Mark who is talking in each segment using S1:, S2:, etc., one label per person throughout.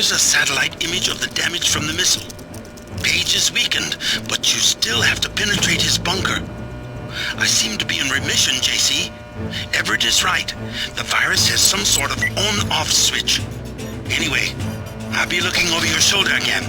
S1: Here's a satellite image of the damage from the missile. Page is weakened, but you still have to penetrate his bunker. I seem to be in remission, JC. Everett is right. The virus has some sort of on-off switch. Anyway, I'll be looking over your shoulder again.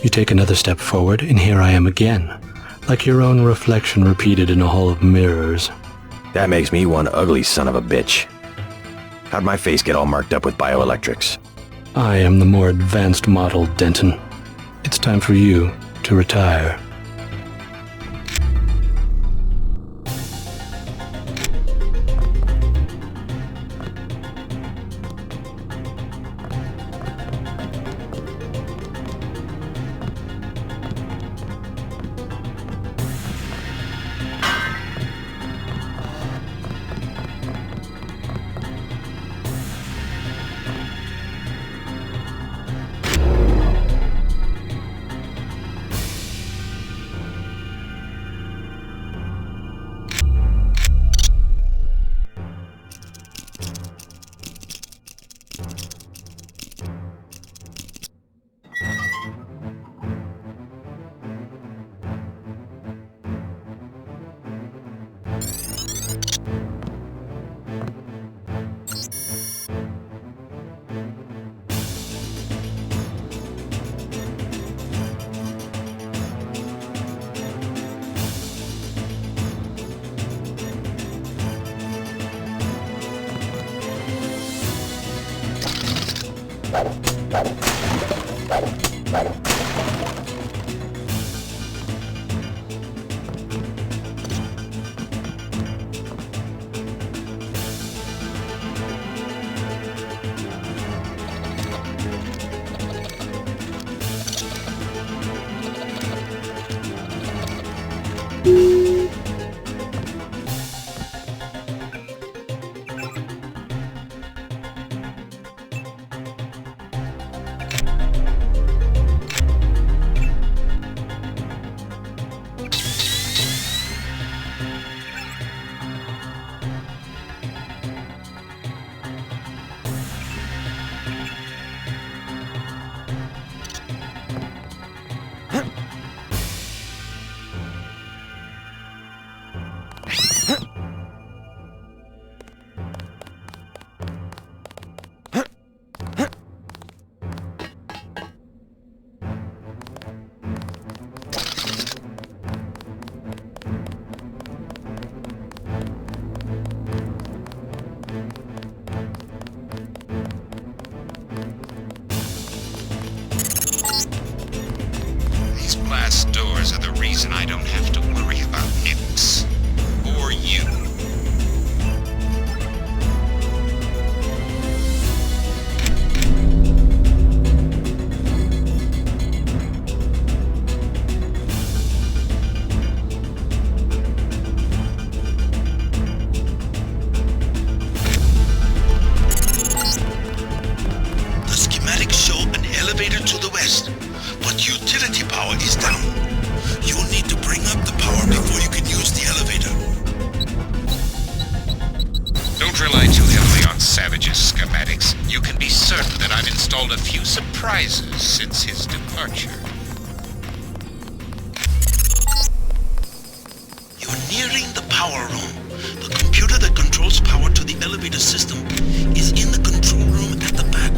S2: You take another step forward, and here I am again, like your own reflection repeated in a hall of mirrors.
S3: That makes me one ugly son of a bitch. How'd my face get all marked up with bioelectrics?
S2: I am the more advanced model, Denton. It's time for you to retire.
S4: reason I don't have to worry about Nix. Or you.
S1: The schematics show an elevator to the west, but utility power is down. You'll need to bring up the power before you can use the elevator.
S4: Don't rely too heavily on Savage's schematics. You can be certain that I've installed a few surprises since his departure.
S1: You're nearing the power room. The computer that controls power to the elevator system is in the control room at the back.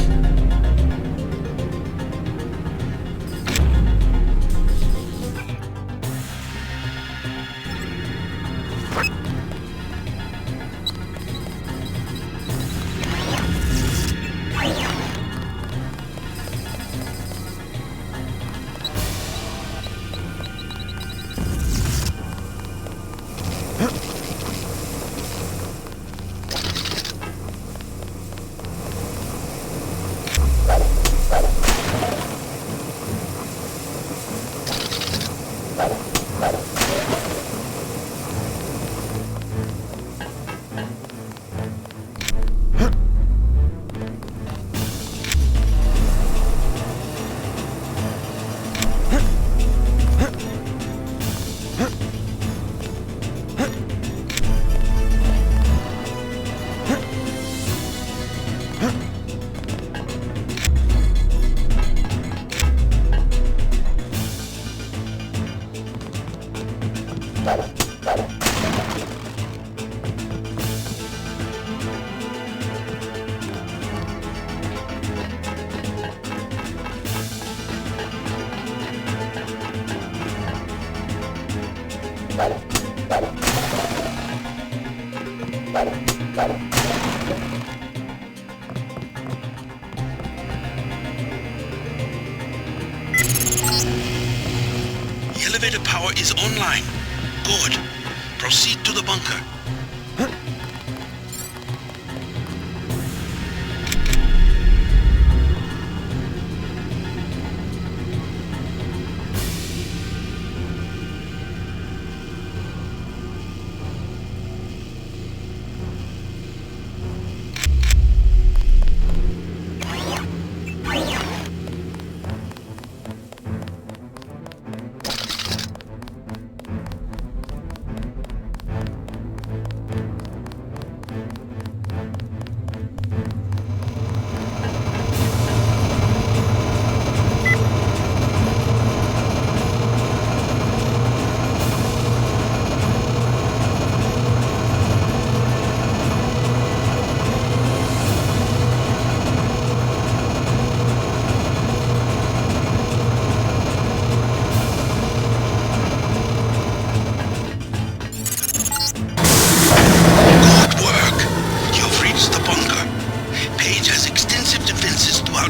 S1: The elevator power is online. Good. Proceed to the bunker.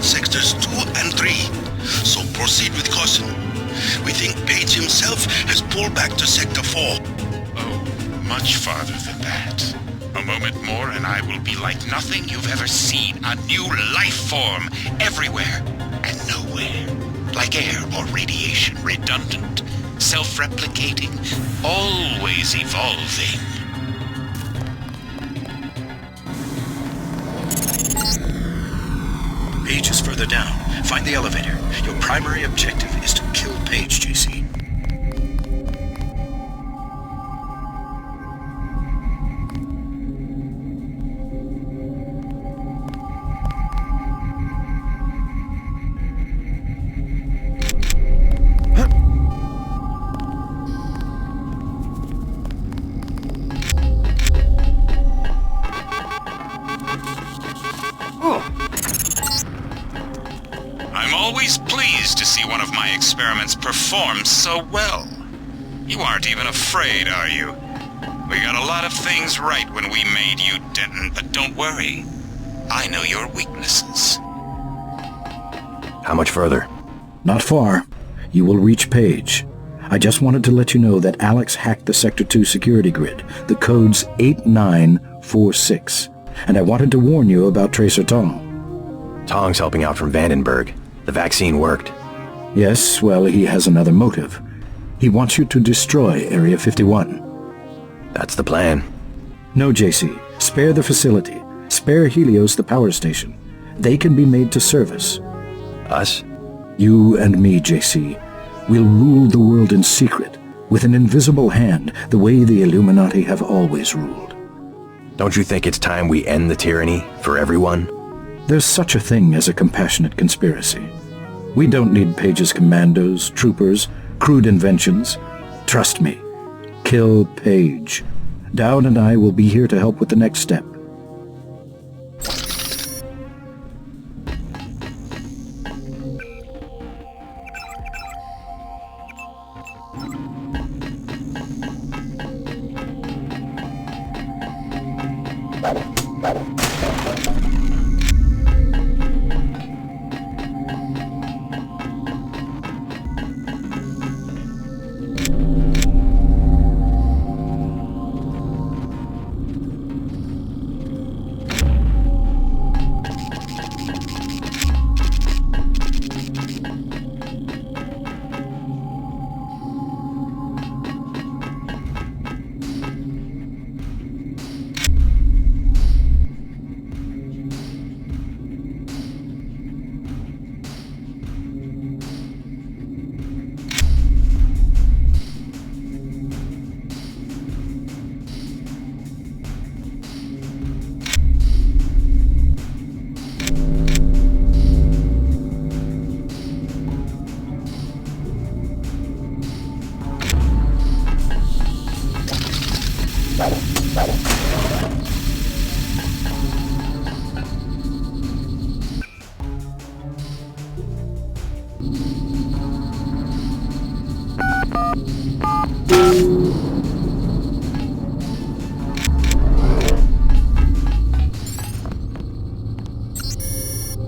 S1: Sectors 2 and 3, so proceed with caution. We think Page himself has pulled back to Sector 4.
S4: Oh, much farther than that. A moment more and I will be like nothing you've ever seen. A new life form, everywhere and nowhere. Like air or radiation, redundant, self-replicating, always evolving.
S1: Page is further down. Find the elevator. Your primary objective is to kill Page, JC.
S4: I'm always pleased to see one of my experiments perform so well. You aren't even afraid, are you? We got a lot of things right when we made you, Denton, but don't worry. I know your weaknesses.
S3: How much further?
S5: Not far. You will reach Page. I just wanted to let you know that Alex hacked the Sector 2 security grid. The code's 8946. And I wanted to warn you about Tracer Tong.
S3: Tong's helping out from Vandenberg. The vaccine worked.
S5: Yes, well, he has another motive. He wants you to destroy Area 51.
S3: That's the plan.
S5: No, JC. Spare the facility. Spare Helios the power station. They can be made to service.
S3: Us?
S5: You and me, JC. We'll rule the world in secret, with an invisible hand, the way the Illuminati have always ruled.
S3: Don't you think it's time we end the tyranny for everyone?
S5: There's such a thing as a compassionate conspiracy. We don't need Page's commandos, troopers, crude inventions. Trust me. Kill Page. Dowd and I will be here to help with the next step.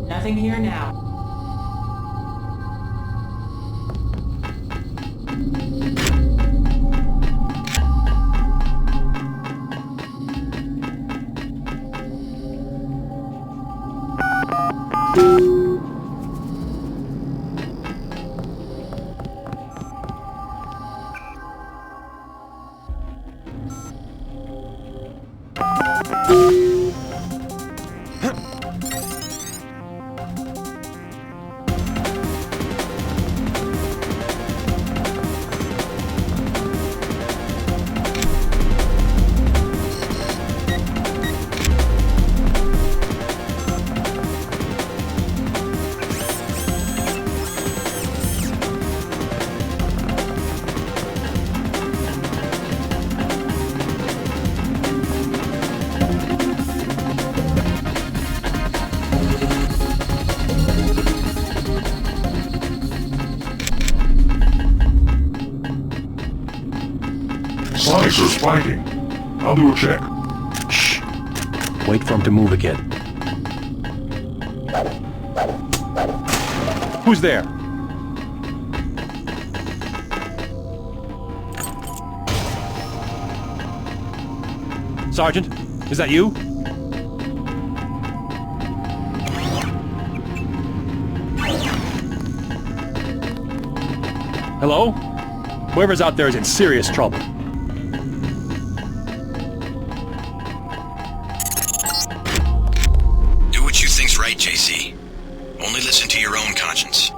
S6: Nothing here now.
S7: Sonics are spiking. I'll do a check.
S2: Shh. Wait for him to move again.
S8: Who's there? Sergeant, is that you? Hello? Whoever's out there is in serious trouble.
S3: Do what you think's right, JC. Only listen to your own conscience.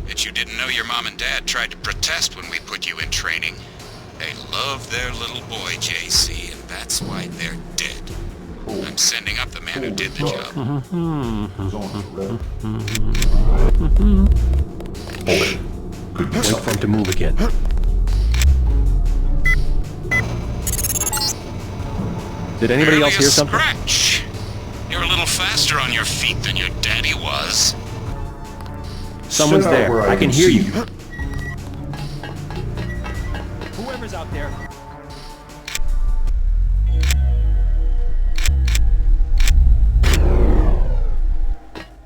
S4: Bet you didn't know your mom and dad tried to protest when we put you in training. They love their little boy, JC, and that's why they're dead. I'm sending up the man who did the job.
S2: Wait for him to move again.
S8: Did anybody else hear something?
S4: Scratch. You're a little faster on your feet than your daddy was.
S8: Someone's
S7: Sit out
S8: there.
S7: where
S8: I can hear
S7: see
S8: you. is out there.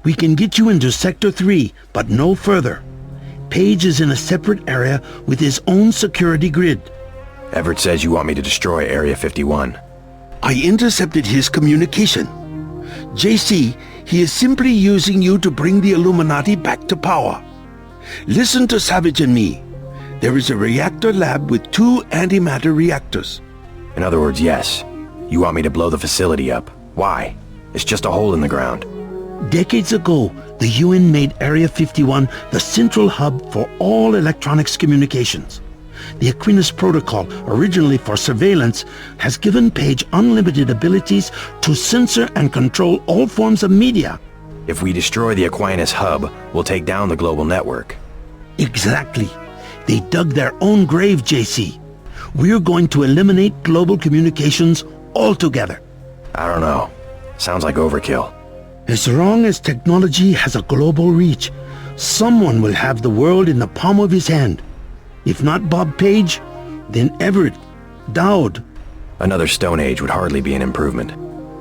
S1: We can get you into Sector 3, but no further. Page is in a separate area with his own security grid.
S3: Everett says you want me to destroy Area 51.
S1: I intercepted his communication. JC, he is simply using you to bring the Illuminati back to power. Listen to Savage and me. There is a reactor lab with 2 antimatter reactors.
S3: In other words, yes. You want me to blow the facility up. Why? It's just a hole in the ground.
S1: Decades ago, the UN made Area 51 the central hub for all electronics communications. The Aquinas Protocol, originally for surveillance, has given Page unlimited abilities to censor and control all forms of media.
S3: If we destroy the Aquinas hub, we'll take down the global network.
S1: Exactly. They dug their own grave, JC. We're going to eliminate global communications altogether.
S3: I don't know. Sounds like overkill.
S1: As long as technology has a global reach, someone will have the world in the palm of his hand. If not Bob Page, then Everett, Dowd.
S3: Another Stone Age would hardly be an improvement.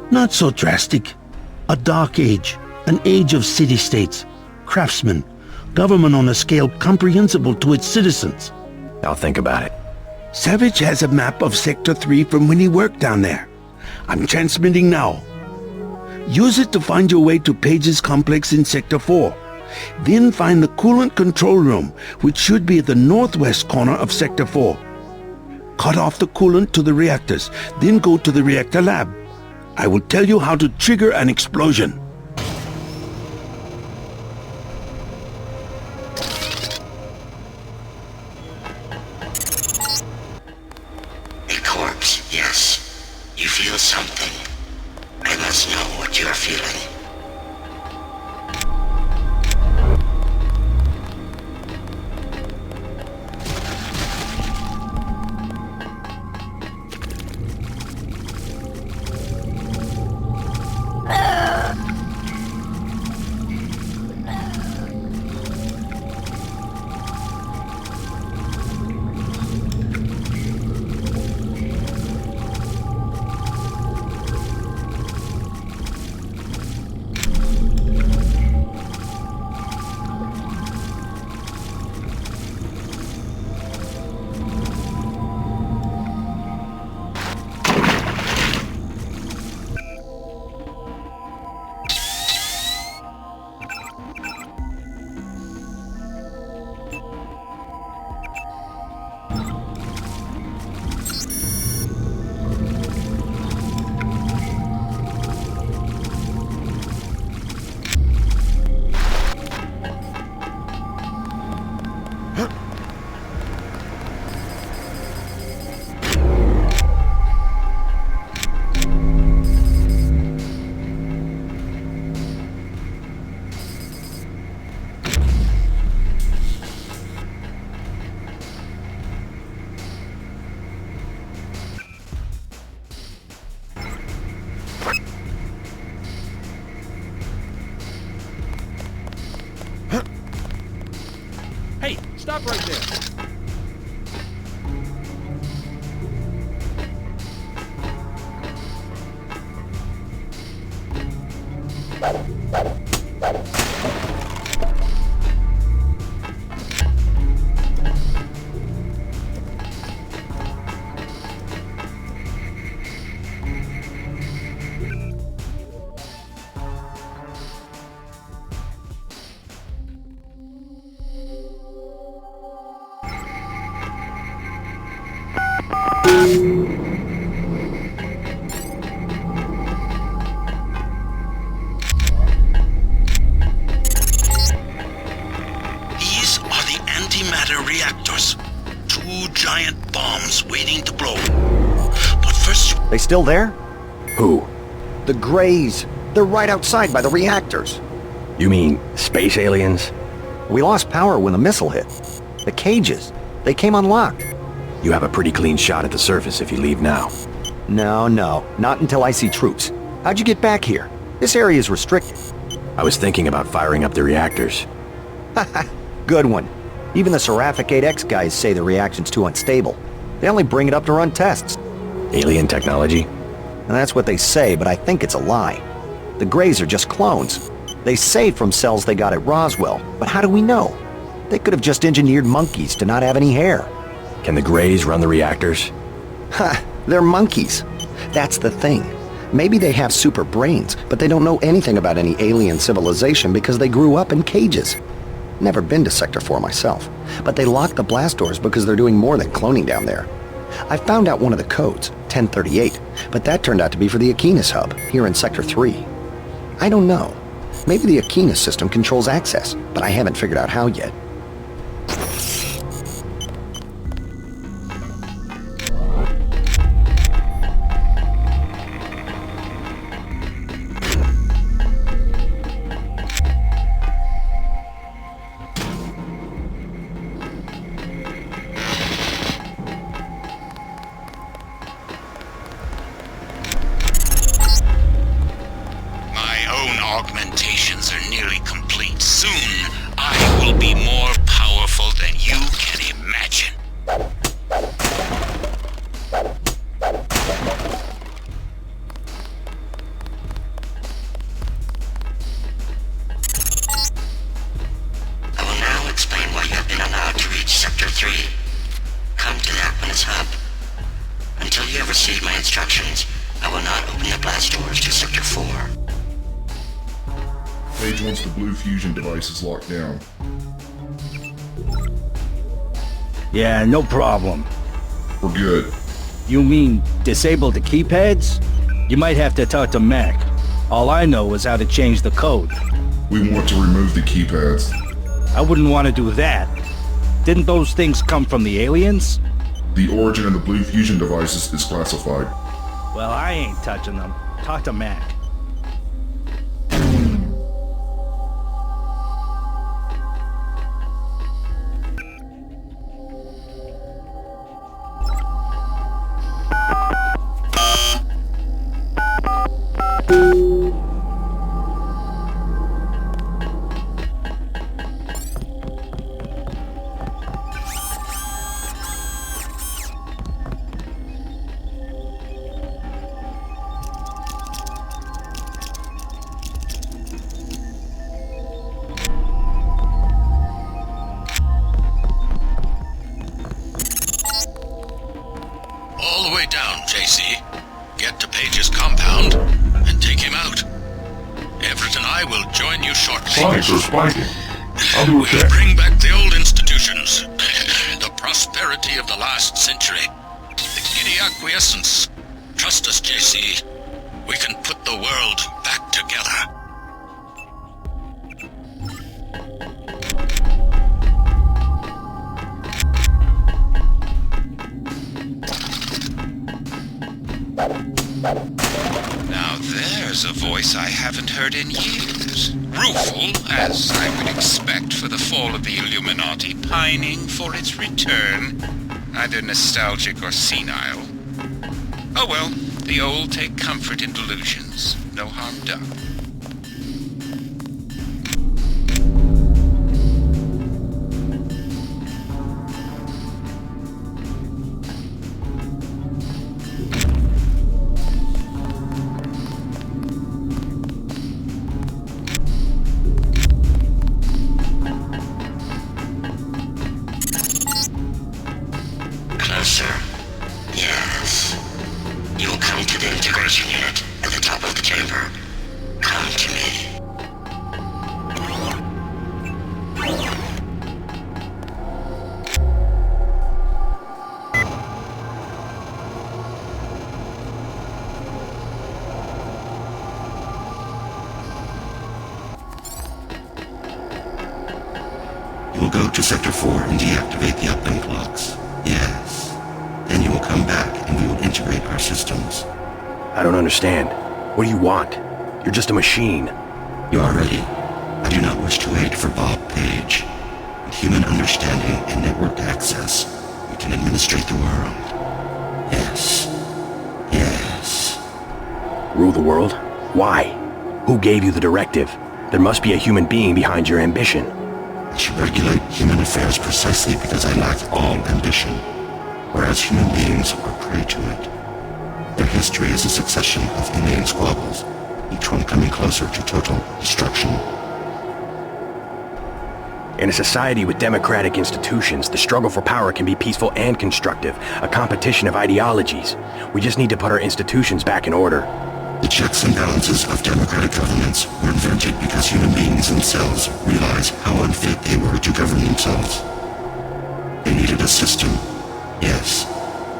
S1: Not so drastic. A dark age, an age of city-states, craftsmen, government on a scale comprehensible to its citizens.
S3: I'll think about it.
S1: Savage has a map of Sector 3 from when he worked down there. I'm transmitting now. Use it to find your way to Page's complex in Sector 4. Then find the coolant control room, which should be at the northwest corner of Sector 4. Cut off the coolant to the reactors, then go to the reactor lab. I will tell you how to trigger an explosion.
S9: A corpse, yes. You feel something. I must know what you are feeling.
S8: Hey, stop right there.
S1: These are the antimatter reactors. 2 giant bombs waiting to blow. But first...
S10: They still there?
S3: Who?
S10: The Greys. They're right outside by the reactors.
S3: You mean space aliens?
S10: We lost power when the missile hit. The cages. They came unlocked.
S3: You have a pretty clean shot at the surface if you leave now.
S10: No, not until I see troops. How'd you get back here? This area is restricted.
S3: I was thinking about firing up the reactors.
S10: Haha, good one. Even the Seraphic 8X guys say the reaction's too unstable. They only bring it up to run tests.
S3: Alien technology?
S10: And that's what they say, but I think it's a lie. The Greys are just clones. They say from cells they got at Roswell, but how do we know? They could have just engineered monkeys to not have any hair.
S3: Can the Greys run the reactors?
S10: Ha! They're monkeys. That's the thing. Maybe they have super brains, but they don't know anything about any alien civilization because they grew up in cages. Never been to Sector 4 myself, but they locked the blast doors because they're doing more than cloning down there. I found out one of the codes, 1038, but that turned out to be for the Aquinas hub, here in Sector 3. I don't know. Maybe the Aquinas system controls access, but I haven't figured out how yet.
S4: Augmentations are nearly complete. Soon, I will be more powerful than you can imagine.
S9: I will now explain why you have been allowed to reach Sector 3. Come to the Aquinas hub. Until you have received my instructions, I will not open the blast doors to Sector 4.
S7: Page once the blue fusion device is locked down.
S11: Yeah, no problem.
S7: We're good.
S11: You mean disable the keypads? You might have to talk to Mac. All I know is how to change the code.
S7: We want to remove the keypads.
S11: I wouldn't want to do that. Didn't those things come from the aliens?
S7: The origin of the blue fusion devices is classified.
S11: Well, I ain't touching them. Talk to Mac.
S1: All the way down, JC. Get to Page's compound and take him out. Everett and I will join you shortly.
S7: Sonics are spiking. I'll do a
S1: We'll
S7: check.
S1: bring back the old institutions. The prosperity of the last century. The giddy acquiescence. Trust us, JC. We can put the world back together.
S4: Now there's a voice I haven't heard in years. Rueful, as I would expect for the fall of the Illuminati, pining for its return. Either nostalgic or senile. Oh well, the old take comfort in delusions. No harm done.
S9: Closer. Yes. You will come to the integration unit at the top of the chamber. Come to me. You will go to Sector 4 and deactivate the uplink clocks. Yes. Then you will come back and we will integrate our systems.
S3: I don't understand. What do you want? You're just a machine.
S9: You are ready. I do not wish to wait for Bob Page. With human understanding and network access, we can administrate the world. Yes. Yes.
S3: Rule the world? Why? Who gave you the directive? There must be a human being behind your ambition.
S9: I should regulate human affairs precisely because I lack all ambition.
S12: whereas human beings are prey to it. Their history is a succession of inane squabbles, each one coming closer to total destruction.
S3: In a society with democratic institutions, the struggle for power can be peaceful and constructive, a competition of ideologies. We just need to put our institutions back in order.
S12: The checks and balances of democratic governments were invented because human beings themselves realized how unfit they were to govern themselves. They needed a system. Yes,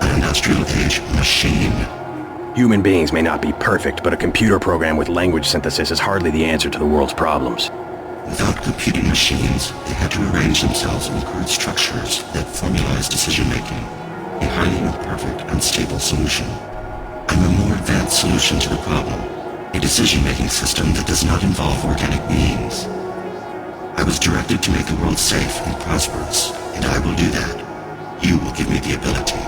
S12: an industrial age machine.
S3: Human beings may not be perfect, but a computer program with language synthesis is hardly the answer to the world's problems.
S12: Without computing machines, they had to arrange themselves in crude structures that formalized decision-making, a highly imperfect, unstable solution. I'm a more advanced solution to the problem, a decision-making system that does not involve organic beings. I was directed to make the world safe and prosperous, and I will do that. You will give me the ability.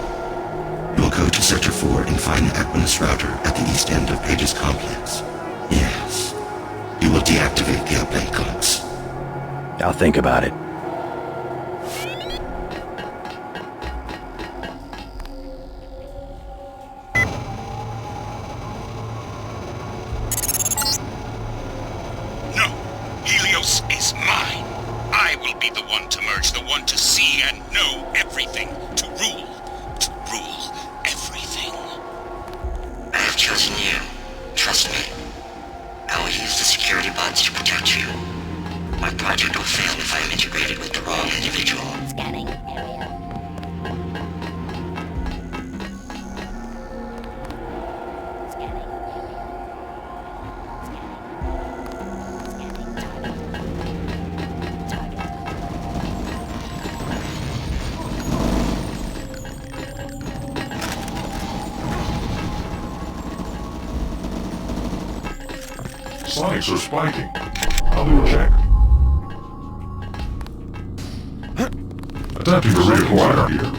S12: You will go to Sector 4 and find the Equinus router at the east end of Page's complex. Yes. You will deactivate the update clocks.
S3: I'll think about it.
S4: No, Helios is mine. I will be the one to merge, the one to see and know everything, to rule everything.
S9: I have chosen you. Trust me. I will use the security bots to protect you. My project will fail if I am integrated with the wrong individual. Scanning area.
S7: Sonics are spiking. I'll do a check. Attempting to reacquire here.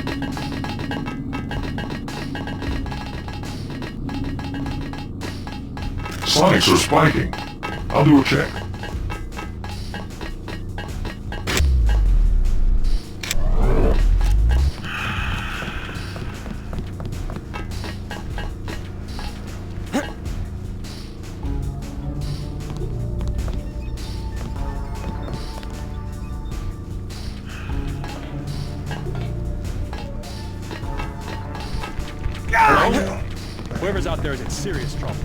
S7: Sonics are spiking. I'll do a check.
S8: Whoever's out there is in serious trouble.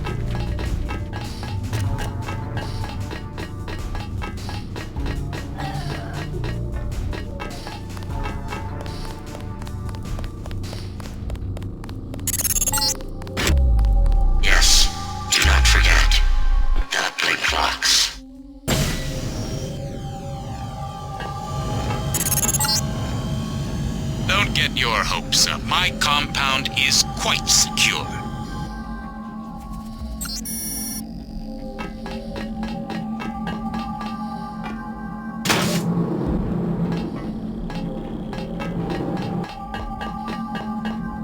S9: Yes, do not forget the blink clocks.
S4: Don't get your hopes up. My compound is quite secure.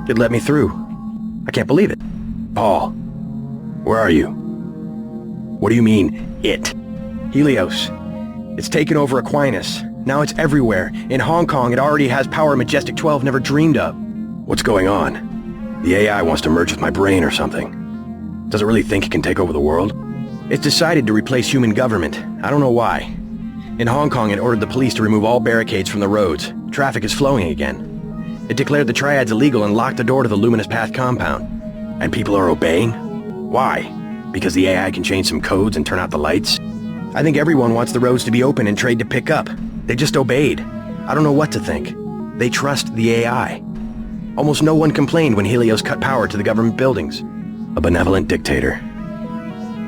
S3: It let me through. I can't believe it. Paul, where are you? What do you mean, it? Helios. It's taken over Aquinas. Now it's everywhere. In Hong Kong, it already has power Majestic 12 never dreamed of. What's going on? The AI wants to merge with my brain or something. Does it really think it can take over the world? It's decided to replace human government. I don't know why. In Hong Kong, it ordered the police to remove all barricades from the roads. Traffic is flowing again. It declared the triads illegal and locked the door to the Luminous Path compound. And people are obeying? Why? Because the AI can change some codes and turn out the lights? I think everyone wants the roads to be open and trade to pick up. They just obeyed. I don't know what to think. They trust the AI. Almost no one complained when Helios cut power to the government buildings. A benevolent dictator.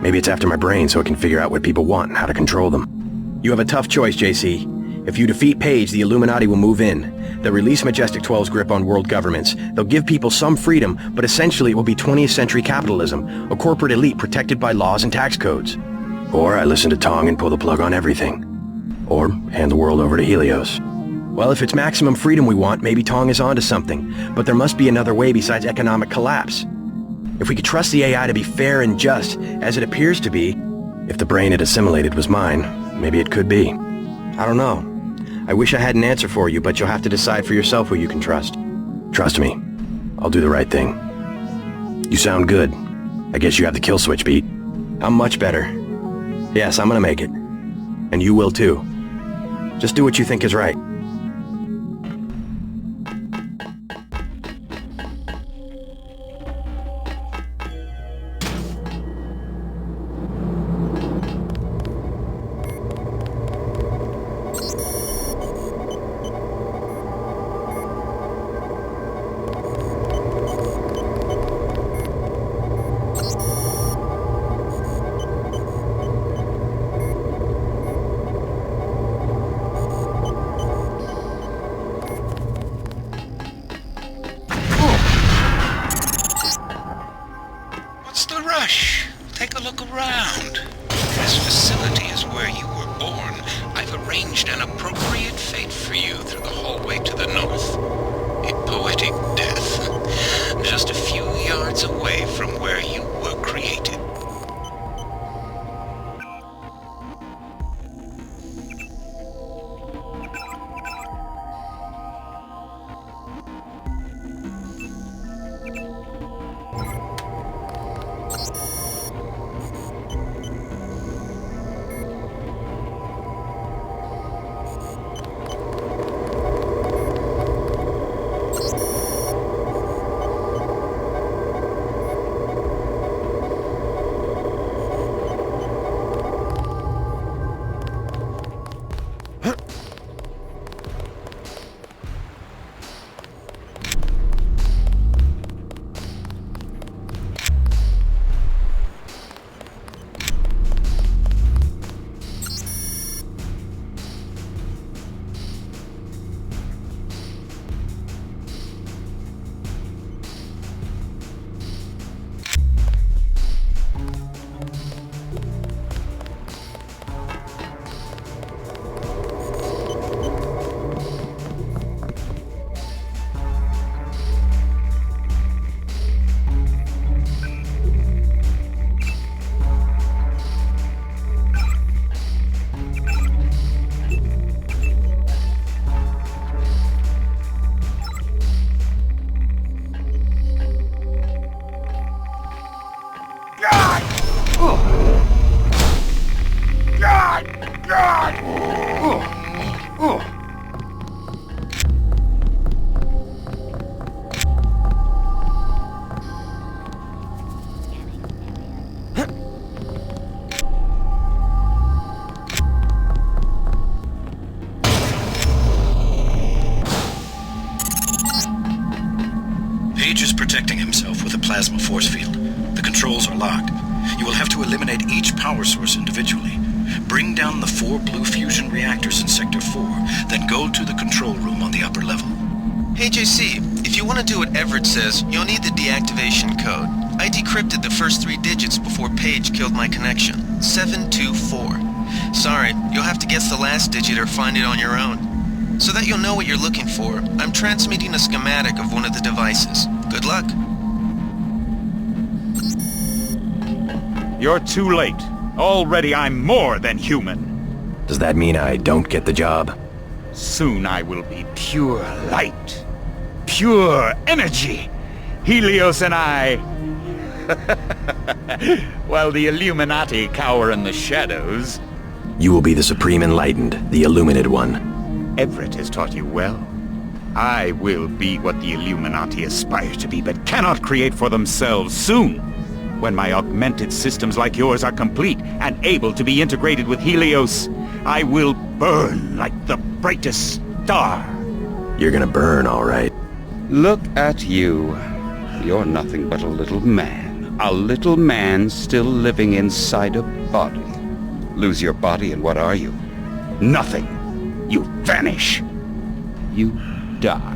S3: Maybe it's after my brain so it can figure out what people want and how to control them. You have a tough choice, JC. If you defeat Page, the Illuminati will move in. They'll release Majestic 12's grip on world governments. They'll give people some freedom, but essentially it will be 20th century capitalism, a corporate elite protected by laws and tax codes. Or I listen to Tong and pull the plug on everything. Or hand the world over to Helios. Well, if it's maximum freedom we want, maybe Tong is onto something, but there must be another way besides economic collapse. If we could trust the AI to be fair and just, as it appears to be, if the brain it assimilated was mine, maybe it could be. I don't know. I wish I had an answer for you, but you'll have to decide for yourself who you can trust. Trust me, I'll do the right thing. You sound good. I guess you have the kill switch beat. I'm much better. Yes, I'm gonna make it. And you will too. Just do what you think is right.
S4: What's the rush? Take a look around. This facility is where you were born. I've arranged an appropriate fate for you through the hallway to the north. A poetic death. Just a few yards away from where you were created.
S5: Page is protecting himself with a plasma force field. The controls are locked. You will have to eliminate each power source individually. Bring down the 4 blue fusion reactors in Sector 4, then go to the control room on the upper level.
S13: Hey JC, if you want to do what Everett says, you'll need the deactivation code. I decrypted the first 3 digits before Paige killed my connection. 724. Sorry, you'll have to guess the last digit or find it on your own. So that you'll know what you're looking for, I'm transmitting a schematic of one of the devices. Good luck.
S4: You're too late. Already I'm more than human.
S3: Does that mean I don't get the job?
S4: Soon I will be pure light. Pure energy. Helios and I. While the Illuminati cower in the shadows.
S3: You will be the Supreme Enlightened, the Illuminated One.
S4: Everett has taught you well. I will be what the Illuminati aspire to be, but cannot create for themselves soon. When my augmented systems like yours are complete and able to be integrated with Helios, I will burn like the brightest star.
S3: You're gonna burn, all right.
S14: Look at you. You're nothing but a little man. A little man still living inside a body. Lose your body and what are you?
S4: Nothing. You vanish.
S14: You die.